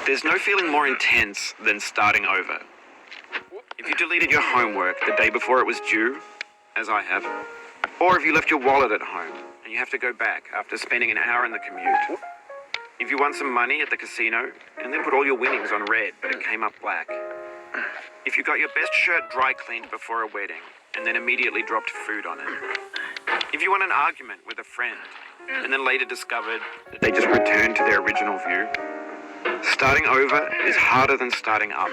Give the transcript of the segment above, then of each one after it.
There's no feeling more intense than starting over. If you deleted your homework the day before it was due, as I have, or if you left your wallet at home and you have to go back after spending an hour in the commute. If you won some money at the casino and then put all your winnings on red but it came up black. If you got your best shirt dry cleaned before a wedding and then immediately dropped food on it. If you won an argument with a friend and then later discovered that they just returned to their original view. Starting over is harder than starting up.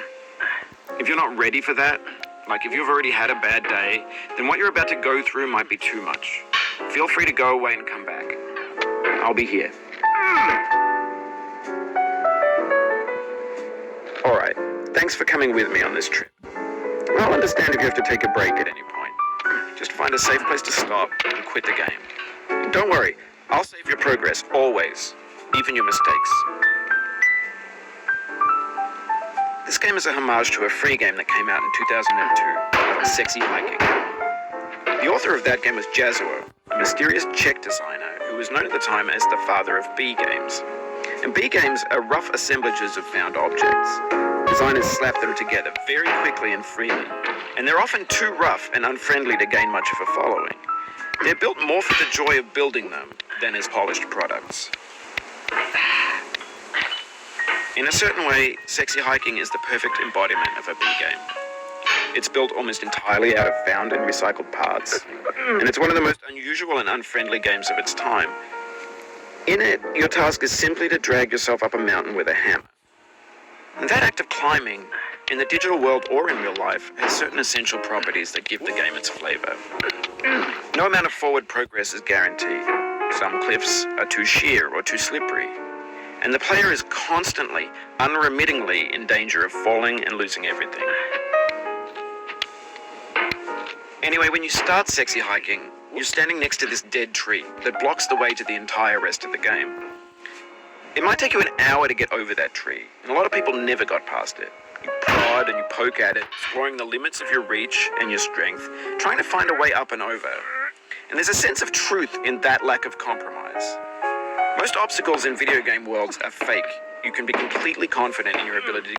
If you're not ready for that, like if you've already had a bad day, then what you're about to go through might be too much. Feel free to go away and come back. I'll be here. Alright, thanks for coming with me on this trip. I'll understand if you have to take a break at any point. Just find a safe place to stop and quit the game. And don't worry, I'll save your progress, always, even your mistakes. This game is a homage to a free game that came out in 2002 called Sexy Hiking. The author of that game was Jazuo, a mysterious Czech designer who was known at the time as the father of B games. And B games are rough assemblages of found objects. Designers slap them together very quickly and freely, and they're often too rough and unfriendly to gain much of a following. They're built more for the joy of building them than as polished products. In a certain way, Sexy Hiking is the perfect embodiment of a B game. It's built almost entirely out of found and recycled parts, and it's one of the most unusual and unfriendly games of its time. In it, your task is simply to drag yourself up a mountain with a hammer. And that act of climbing, in the digital world or in real life, has certain essential properties that give the game its flavor. No amount of forward progress is guaranteed. Some cliffs are too sheer or too slippery. And the player is constantly, unremittingly in danger of falling and losing everything. Anyway, when you start Sexy Hiking, you're standing next to this dead tree that blocks the way to the entire rest of the game. It might take you an hour to get over that tree, and a lot of people never got past it. You prod and you poke at it, exploring the limits of your reach and your strength, trying to find a way up and over. And there's a sense of truth in that lack of compromise. Most obstacles in video game worlds are fake. You can be completely confident in your ability